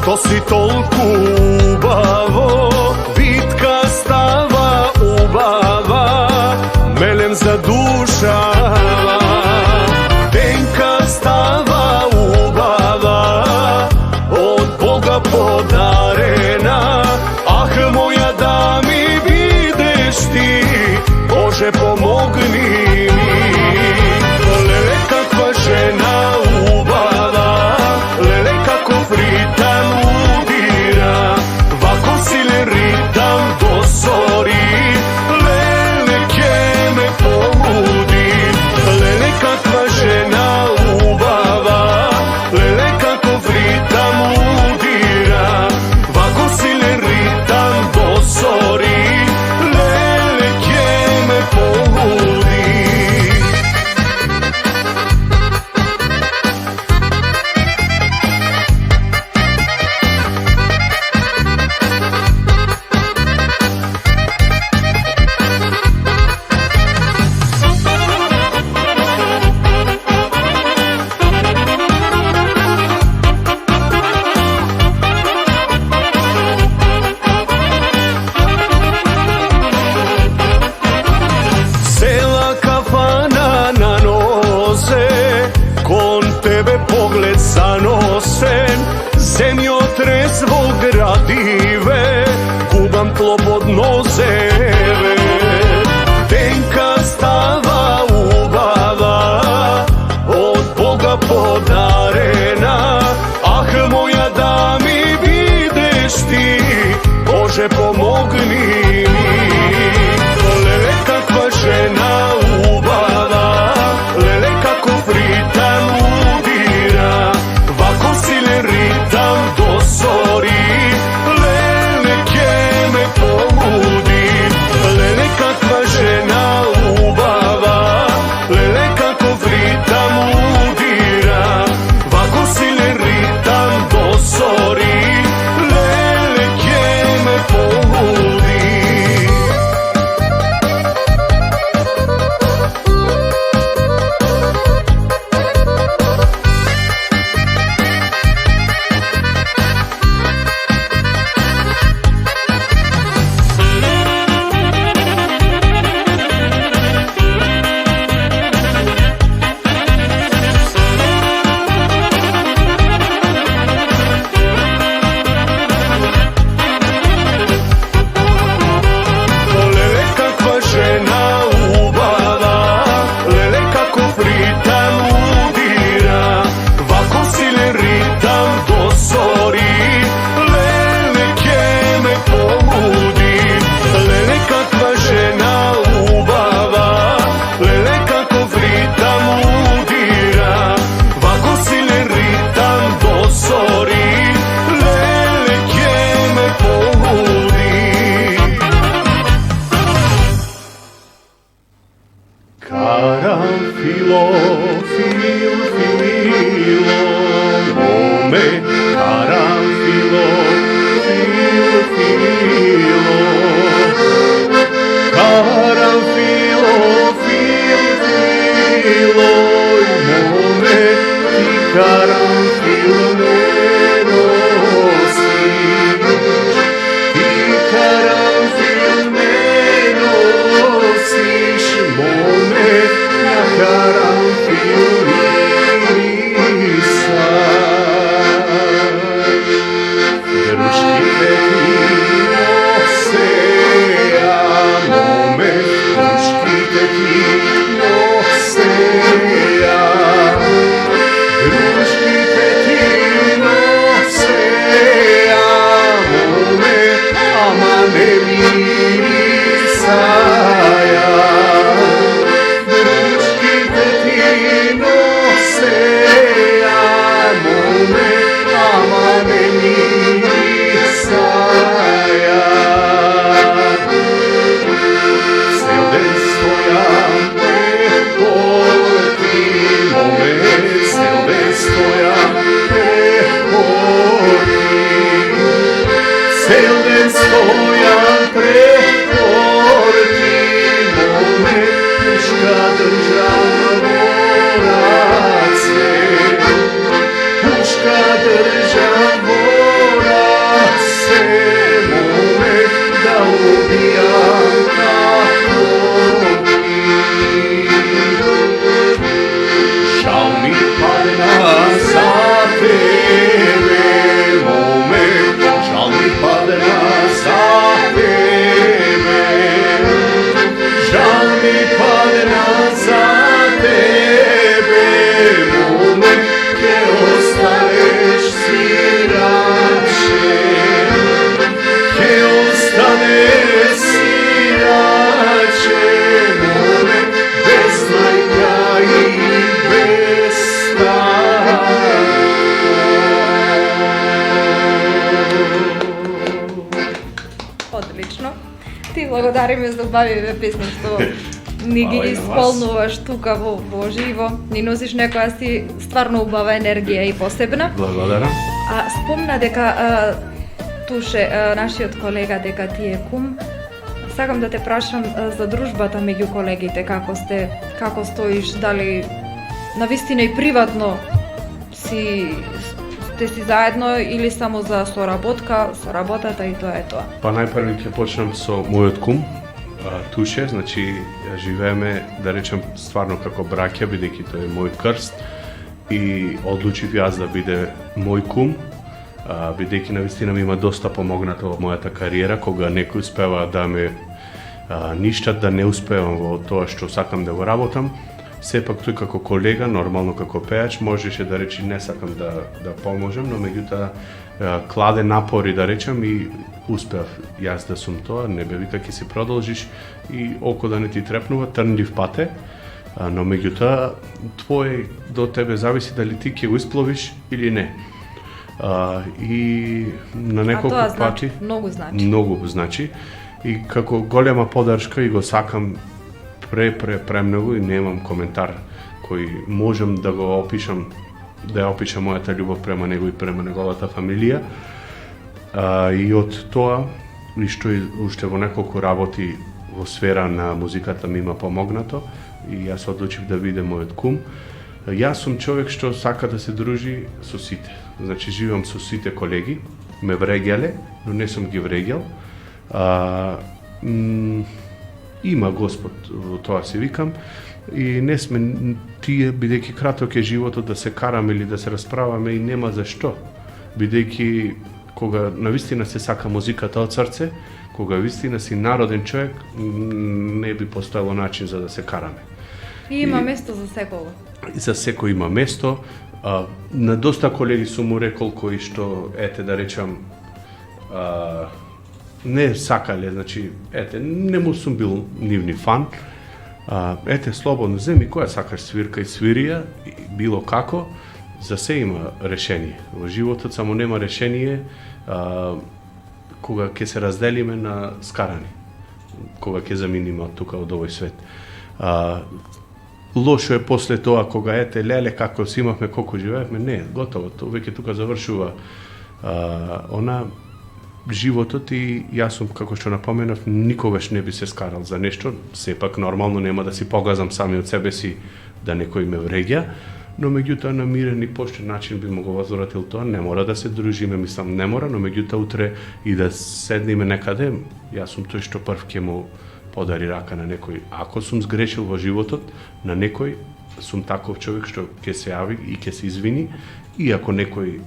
Što si tolku ubavo, bitka stava ubava, melem zadušava. Tenka stava ubava, od Boga podarena, ah moja da mi vidiš ti, Bože pomogni mi. Lele kakva žena ubava, lele kako fritan udira, vako sile ritam do zori, lele ke me poludi. Lele kakva žena ubava, lele kako fritan udira, vako sile ritam do zori, lele ke me poludi. Pogled zanosen, zemljotres gradive, gubam Bože pomogni mi. Lele kakva žena ubava, lele kako ritam udira, vako sile ritam dosori, lele ke me poludi. Lele kakva žena ubava, lele kako ritam udira, vako sile ritam dosori, lele ke me poludi. Karanfilo, filo, filo, mome, karanfilo, filo, filo, karanfilo, filo, filo, mome, ti karanfilo ne nosiš, ti karanfil ne nosiš, mome, karanfil nisam. Druškite ti nose, a mome, druškite ti nose, a druškite ti nose, a mome, ama ne mirisaja. Одлично. Ти благодариме за убавиве песни што ни ги исполнуваш тука во живо. Ни носиш некоја си стварно убава енергија и посебна. Благодарам. А спомна дека туше нашиот колега дека ти е кум. Сакам да те прашам за дружбата меѓу колегите, како стоиш, дали навистина и приватно сте си заедно или само за соработата и тоа е тоа? Па најпрви ќе почнам со мојот кум, Туше, значи живееме, да речем, стварно како браќа, бидејќи тој е мој крст и одлучив јас да биде мој кум, бидејќи навистина ми има доста помогнато во мојата кариера, кога некој успева да ме ништат, да не успевам во тоа што сакам да го работам. сепак тој како колега, нормално како пеач, можеше да речи не сакам да поможам, но меѓутоа кладе напори да речам и успеав јас да сум тоа, не бе вика ќе си продолжиш и око да не ти трепнува, трнлив пате, но меѓутоа твое до тебе зависи дали ти ќе го испловиш или не. И на неколку пати многу значи и како голема подршка и го сакам премногу и немам коментар кој можам да го опишам, да ја опишам мојата љубов према него и према неговата фамилија. И од тоа, и што уште во неколку работи во сфера на музиката ми има помогнато и јас одлучив да биде мојот кум. Јас сум човек што сака да се дружи со сите. Значи живеам со сите колеги, ме вреѓале, но не сум ги вреѓал. Има Господ во тоа се викам и не сме тие бидејќи краток е животот да се караме или да се расправаме и нема зашто. Бидејќи кога навистина се сака музиката од срце, кога вистина си народен човек, не би постоело начин за да се караме. И има место за секого. За секој има место. На доста колеги сум му рекол кои што, ете да речам, не сакале, значи, ете, не му сум бил нивни фан. Ете, слободно, земи која сакаш свирка и свирија, било како, за се има решение. Во животот само нема решение кога ќе се разделиме на скарани, кога ќе заминиме од тука од овој свет. Лошо е после тоа кога ете леле како си имавме, колку живеевме, не, готово, тоа веќе тука завршува животот и јас сум, како што напоменав, никогаш не би се скарал за нешто, сепак нормално нема да си погазам сами од себе си да некој ме вреѓа, но меѓутоа на мирен и поштен начин би му го возвратил тоа, не мора да се дружиме, мислам не мора, но меѓутоа утре и да седниме некаде, јас сум тој што прв ќе му подари рака на некој. Ако сум сгрешил во животот, на некој сум таков човек што ќе се јави и ќе се извини, и ако некој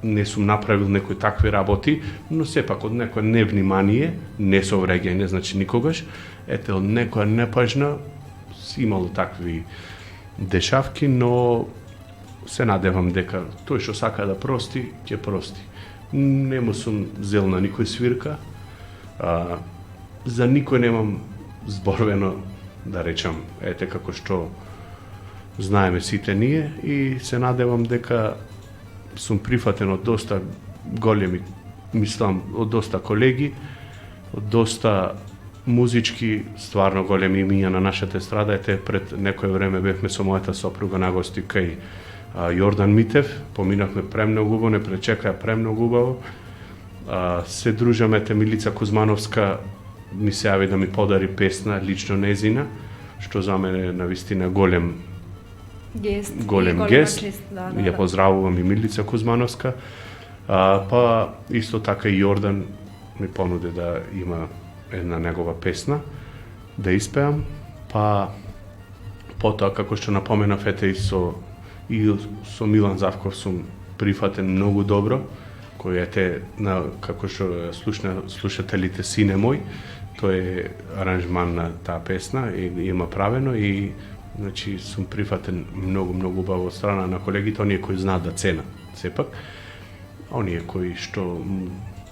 не сум направил некои такви работи, но сепак од некоја невнимание, не со вреѓање, значи никогаш, ете од некоја непажна имало такви дешавки, но се надевам дека тој што сака да прости, ќе прости. Не му сум зел на никој свирка, за никој немам зборвено, да речам, ете како што знаеме сите ние, и се надевам дека сум прифатен од доста големи, мислам, од доста колеги, од доста музички, стварно големи имиња на нашата естрада. Ете, пред некој време бевме со мојата сопруга на гости кај Јордан Митев, поминавме премногу убаво, не пречекаја премногу убаво. Се дружаме, ете, Милица Кузмановска ми се јави да ми подари песна, лично незина, што за мене навистина голем гест. Ја поздравувам и Милица Кузмановска. Па исто така и Јордан ми понуди да има една негова песна да испеам, па потоа како што напоменав, ете и со Милан Завков сум прифатен многу добро, кој ете како што слушателите Сине мој, тој е аранжман на таа песна и има правено и значи сум прифатен многу убаво од страна на колегите, оние кои знаат да ценат сепак, оние кои што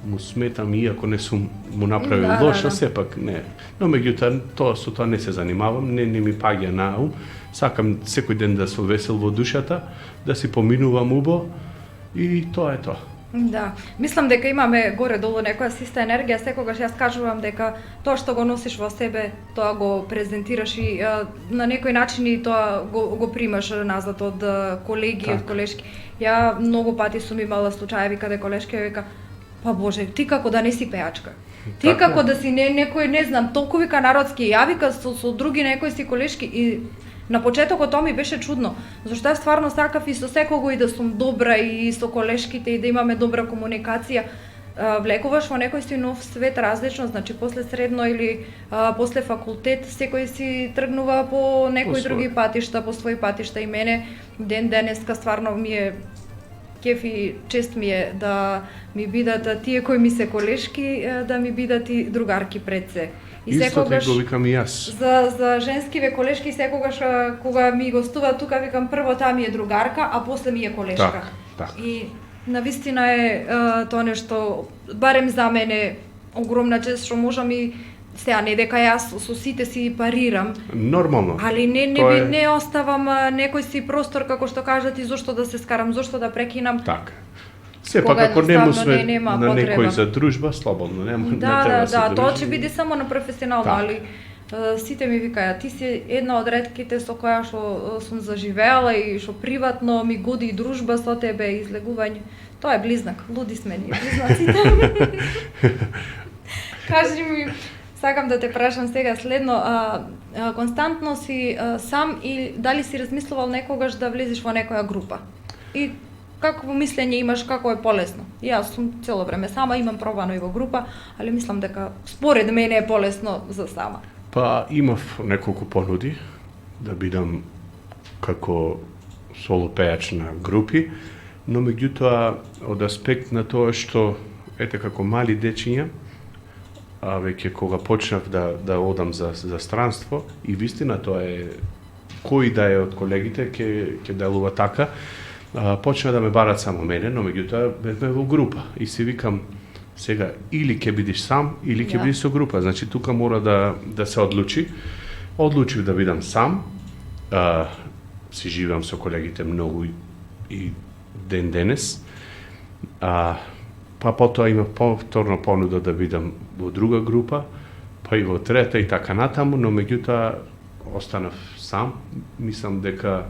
му сметам, иако не сум му направил лошо, сепак не. Но меѓутоа со тоа не се занимавам, не ми паѓа на ум. Сакам секој ден да сум весел во душата, да си поминувам убо и тоа е тоа. Да, мислам дека имаме горе-долу некоја иста енергија, секогаш јас кажувам дека тоа што го носиш во себе, тоа го презентираш и на некој начин и тоа го примаш назад од колеги, од колешки. Ја многу пати сум имала случаеви каде колешки вика: па Боже, ти како да не си пеачка. Ти како да си некој, не знам, толку вика народски, ја вика со други некои си колешки и на почетокот тоа ми беше чудно, зашто јас стварно сакав и со секого и да сум добра и со колешките и да имаме добра комуникација. Влекуваш во некој си нов свет различно, значи после средно или после факултет секој си тргнува по некои други патишта, по своји патишта и мене ден денеска стварно ми е кеф и чест ми е да ми бидат тие кои ми се колешки, да ми бидат и другарки пред се. И Исто секогаш го викам и јас. за женскиве колешки секогаш кога ми гостува тука викам прво таа ми е другарка, а после ми е колешка. Так. И навистина е тоа нешто барем за мене огромна чест што можам и сега не дека јас со сите си парирам, Нормално. али не Тоа би е- не оставам некој си простор како што кажат и зошто да се скарам, зошто да прекинам. Така. Сепак Кога ако не му едноставно сме нема на некој потреба. за дружба, слободно, нема не Да, треба да, се да, дружи. тоа ќе биде само на професионално, Така. али сите ми викаат, ти си една од ретките со која што сум заживеала и што приватно ми годи и дружба со тебе и излегување. Тоа е близнак, луди сме ние, близнаците. Кажи ми, сакам да те прашам сега следно, константно си сам и дали си размислувал некогаш да влезеш во некоја група? И какво мислење имаш како е полесно? Јас сум цело време сама, имам пробано и во група, али мислам дека според мене е полесно за сама. Па имав неколку понуди да бидам како соло пејач на групи, но меѓутоа од аспект на тоа што ете како мали дечиња, а веќе кога почнав да одам за странство и вистина тоа е кој да е од колегите ќе делува така, почна да ме барат само мене, но меѓутоа бевме во група и си викам сега или ќе бидеш сам или ќе Да. бидеш со група. Значи тука мора да се одлучи. Одлучив да бидам сам. Си живеам со колегите многу и ден денес. Па потоа има повторно понуда да бидам во друга група, па и во трета и така натаму, но меѓутоа останав сам. Мислам дека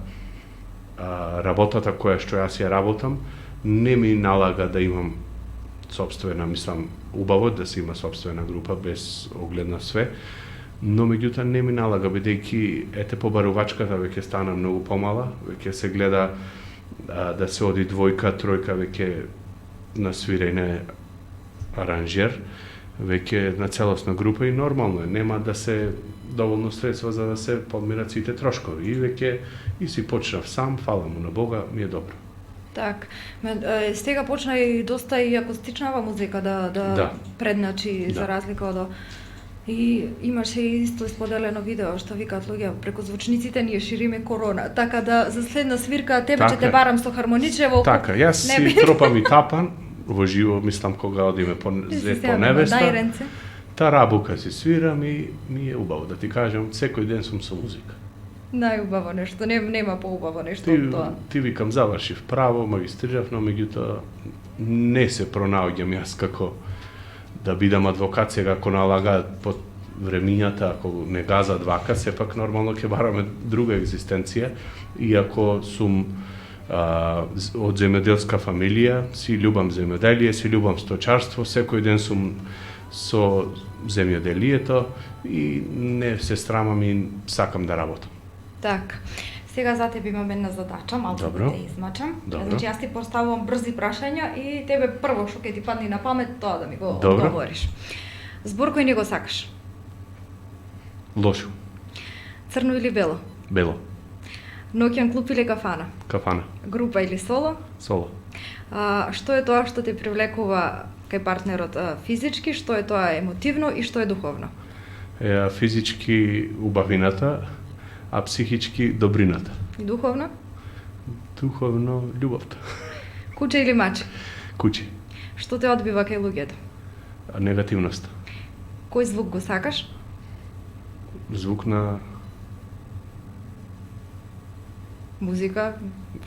работата која што јас ја работам не ми налага да имам сопствена, мислам, убаво да се има сопствена група без оглед на све, но меѓутоа не ми налага бидејќи ете побарувачката веќе стана многу помала, веќе се гледа да се оди двојка, тројка веќе на свирење аранжер, веќе на целосна група и нормално е, нема да се доволно средства за да се подмират сите трошкови и веќе и си почнав сам, фала му на Бога, ми е добро. Так, сега почна и доста и акустичнава музика да предначи Да. за разлика од и имаше исто споделено видео што викаат луѓе преку звучниците ние шириме корона, така да за следна свирка тебе ќе те барам со хармоничево. Така, јас си тропам и тапан во живо, мислам кога одиме по зет по невеста. Најренце. Тарабука си свирам и ми е убаво да ти кажам, секој ден сум со музика. Најубаво нешто, нема поубаво нешто од тоа. Ти викам завршив право, магистрирав, но меѓутоа не се пронаоѓам јас како да бидам адвокат сега ако налагаат под времињата, ако не газат вака, сепак нормално ќе бараме друга екзистенција, иако сум од земјоделска фамилија, си љубам земјоделие, си љубам сточарство, секој ден сум со земјоделието и не се срамам и сакам да работам. Так. Сега за тебе имам една задача, малку Добро. да те измачам. Добро. Значи јас ти поставувам брзи прашања и тебе прво што ќе ти падне на памет тоа да ми го Добро. одговориш. Збор кој не го сакаш? Лошо. Црно или бело? Бело. Ноќен клуб или кафана? Кафана. Група или соло? Соло. Што е тоа што те привлекува кај партнерот физички, што е тоа емотивно и што е духовно? Физички убавината, а психички добрината. И духовно? Духовно љубовта. Куче или маче? Куче. Што те одбива кај луѓето? Негативноста. Кој звук го сакаш? Звук на Музика?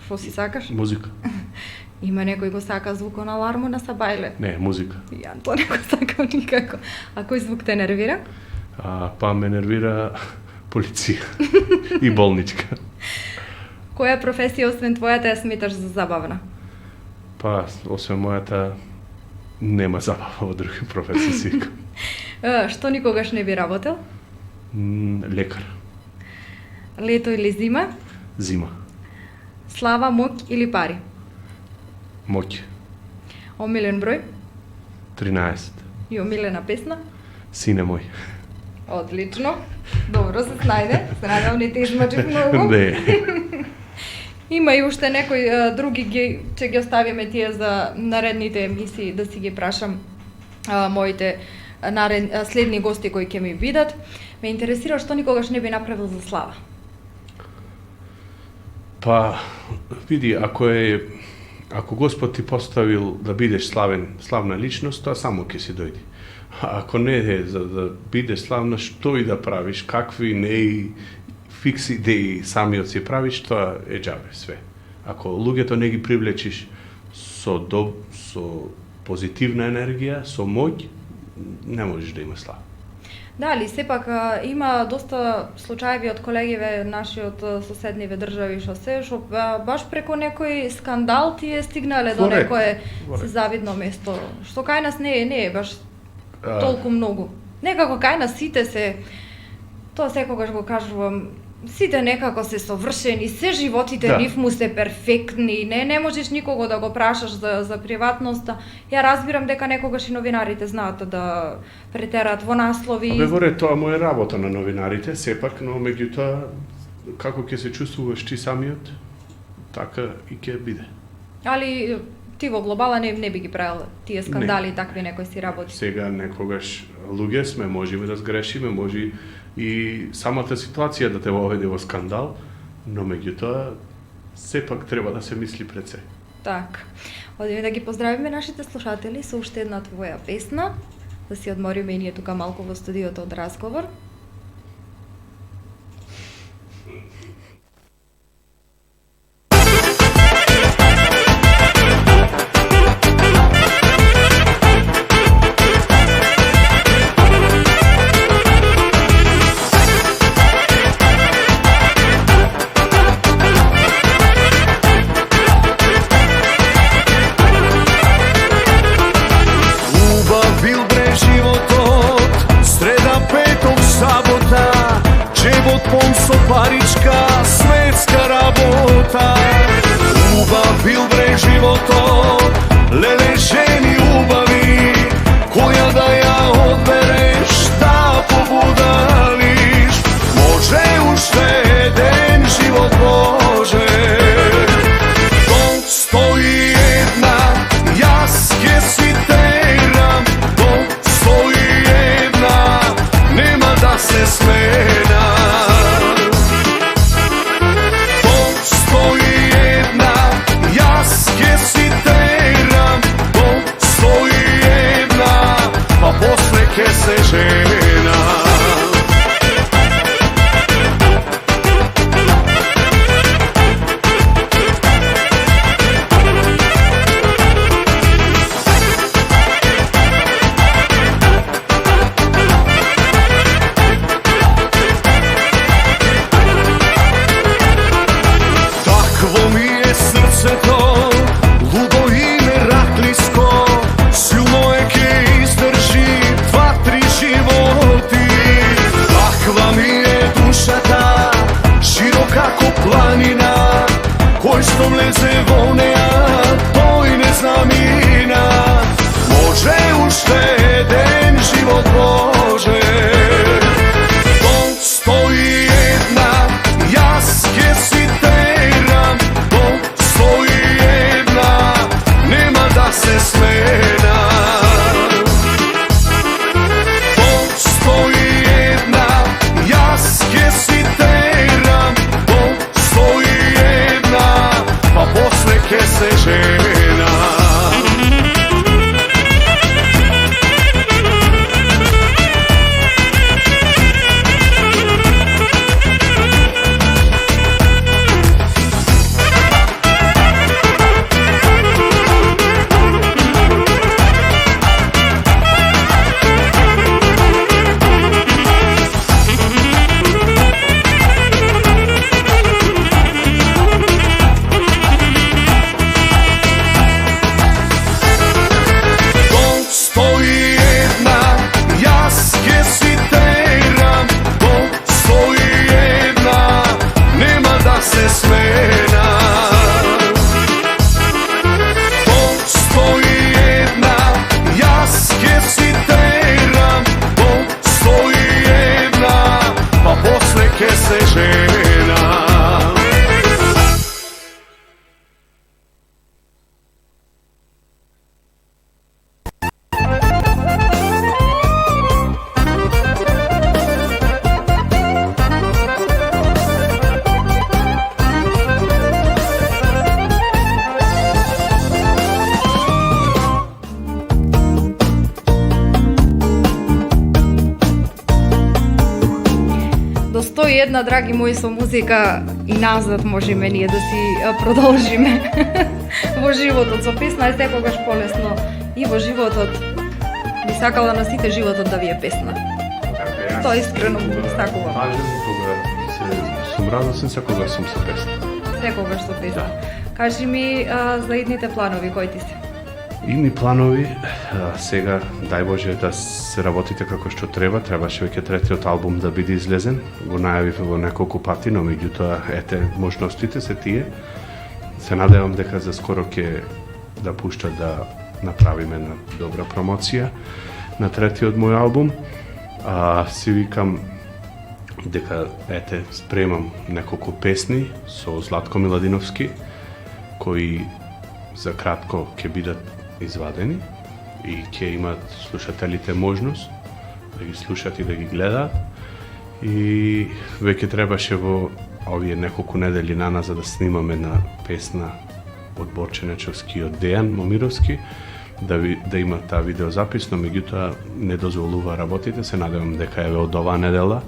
Што си сакаш? музика. Има некој го сака звукот на аларму на сабајле? Не, музика. Ја тоа не го сакам никако. А кој звук те нервира? Па ме нервира полиција и болничка. Која професија освен твојата ја сметаш за забавна? Па, освен мојата, нема забава во други професии сика. Што никогаш не би работел? Лекар. Лето или зима? Зима. Слава, моќ или пари? Моќ. Омилен број? 13. И омилена песна? Сине мој. Одлично. Добро се снајде. Се надевам не те измачив многу. Не. Има и уште некои други ќе ги оставиме тие за наредните емисии да си ги прашам моите следни гости кои ќе ми видат. Ме интересира што никогаш не би направил за слава. Па, види, ако Господ ти поставил да бидеш славна личност, тоа само ќе си дојде. А ако не е за да бидеш славна, што и да правиш, какви неи фикс идеи самиот си правиш, тоа е џабе све. Ако луѓето не ги привлечиш со позитивна енергија, со моќ, не можеш да има слава. Да, али сепак има доста случаеви од колегиве наши од соседниве држави што баш преку некој скандал ти е стигнале до некое завидно место, што кај нас не е баш толку многу. Некако кај нас сите се, тоа секогаш го кажувам, сите некако се совршени, се животите нив му се перфектни, не можеш никого да го прашаш за приватноста. Ја разбирам дека некогаш и новинарите знаат да претераат во наслови. Бе, тоа му е работа на новинарите, сепак, но меѓутоа, како ќе се чувствуваш ти самиот, така и ќе биде. Али ти во глобала не би ги правил тие скандали и такви некои си работи. Сега некогаш луѓе сме, можеме да сгрешиме, може и самата ситуација да те воведе во скандал, но меѓутоа сепак треба да се мисли пред се. Так. Одиме да ги поздравиме нашите слушатели со уште една твоја песна, да си одмориме и ние тука малку во студиото од разговор. Пон со паричка, светска работа. Убав бил бре животот, леле жени убави, која да ја одбереш, да побудалиш. Може уште еден живот може. Док стои една, јас ќе си терам. Док стои една, нема да се смена. Ке се жена. Такво ми е срцето, лудо и мераклиско, силно е ке издржи животи. Таква ми е душата, широка ко планина, кој што влезе во неа, тој не знамина. Може уште еден живот може. Док стои една, јас ќе си терам. Док стои една, нема да се смена. Ке си терам, док стои една, па после ке се жена. една, драги мои, со музика и назад можеме ние да си продолжиме во животот. Со песна е секогаш полесно и во животот. Би сакала на сите животот да ви е песна. Тоа искрено го сакувам. Важен, кога сум радосен, секогаш сум со песна. Секогаш со песна. Кажи ми за идните планови, кои ти се? Идни планови, сега, дај Боже, да се работите како што треба. Требаше веќе третиот албум да биде излезен. Го најавив во неколку пати, но меѓутоа, ете, можностите се тие. Се надевам дека за скоро ќе да пуштат да направиме една добра промоција на третиот мој албум. Си викам дека, ете, спремам неколку песни со Златко Миладиновски, кои за кратко ќе бидат извадени и ќе имат слушателите можност да ги слушат и да ги гледаат. И веќе требаше во овие неколку недели наназа да снимаме една песна од Борченечовски и од Дејан Момировски, да има таа видеозапис, но меѓутоа не дозволува работите. Се надевам дека еве од оваа недела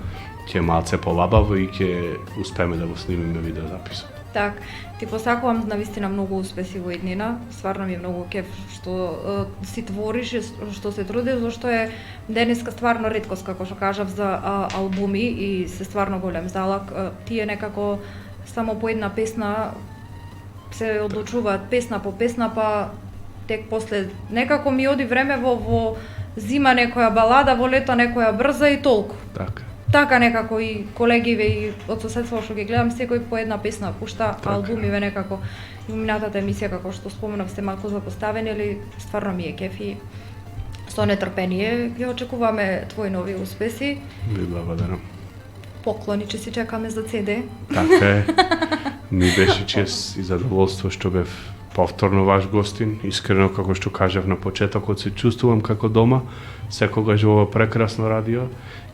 ќе малце полабаво и ќе успееме да го снимиме видеозаписот. Так, ти посакувам навистина многу успеси во иднина. Стварно ми е многу кеф што си твориш, што се трудиш, зашто е денеска стварно реткост, како што кажав, за албуми и се стварно голем залак. Тие некако само по една песна се одлучуваат песна по песна, па тек после некако ми оди време во зима некоја балада, во лето некоја брза и толку. Така некако и колегиве и од соседство што ги гледам, секој по една песна пушта, албумиве некако. И минатата емисија, како што споменав, сте малку запоставени, или стварно ми е кеф и со нетрпение ги очекуваме твои нови успеси. Ви благодарам. Поклони, че си чекаме за CD. Така е. Ми беше чест и задоволство што бев повторно ваш гостин. Искрено, како што кажав на почетокот, се чувствувам како дома, секогаш во ова прекрасно радио.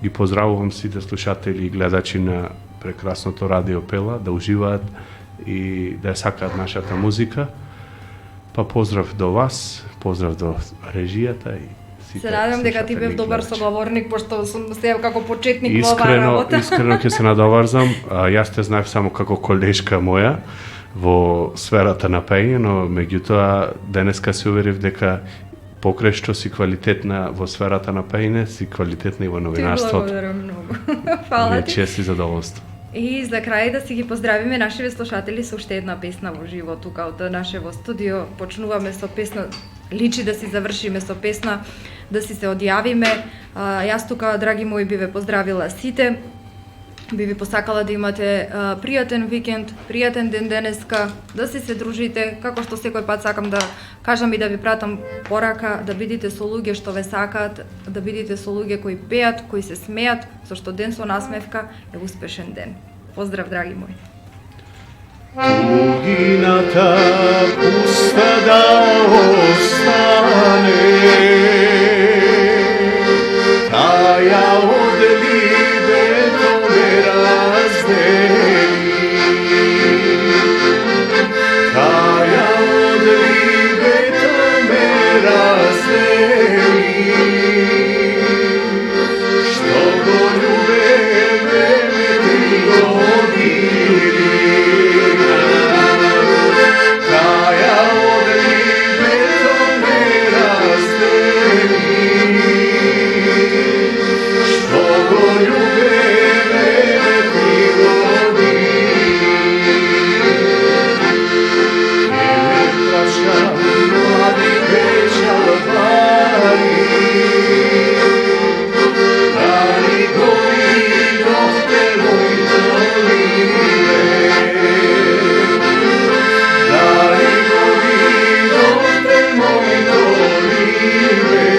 Ги поздравувам сите слушатели и гледачи на прекрасното радио Пела, да уживаат и да ја сакаат нашата музика. Па поздрав до вас, поздрав до режијата и сите. Се надевам дека ти бев добар соговорник, пошто сум се како почетник во оваа работа. Искрено ќе се надоварзам. Јас те знаев само како колешка моја во сферата на пеење, но меѓутоа денеска се уверив дека покрај што си квалитетна во сферата на пеење, си квалитетна и во новинарството. Ти благодарам многу. Фала ти. Чест и задоволство. И за крај да си ги поздравиме нашите слушатели со уште една песна во живо тука од нашево студио. Почнуваме со песна, личи да си завршиме со песна, да си се одјавиме. Јас тука, драги мои, би ве поздравила сите. Би ви посакала да имате пријатен викенд, пријатен ден денеска, да се дружите, како што секој пат сакам да кажам и да ви пратам порака, да бидите со луѓе што ве сакаат, да бидите со луѓе кои пеат, кои се смеат, зашто ден со насмевка е успешен ден. Поздрав, драги мои. Лугината пуста да остане, таја од либето ме раздели, таја од либето ме раздели, што го љубеве ме пригодили. Таја од либето ме раздели, што го љубеве ме пригодили. Ке ме плаша млади печалбари, дали го видовте мојто ливе, дали го видовте мојто ливе,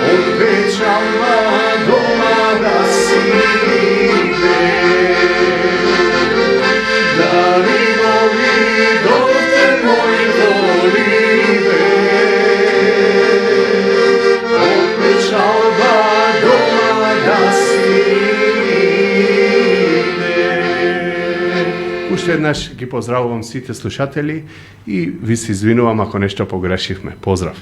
од печалба дома да си иде. Дали го видовте мојто ливе, од печалба дома да си иде. Уште еднаш ги поздравувам сите слушатели и ви се извинувам ако нешто погрешивме. Поздрав!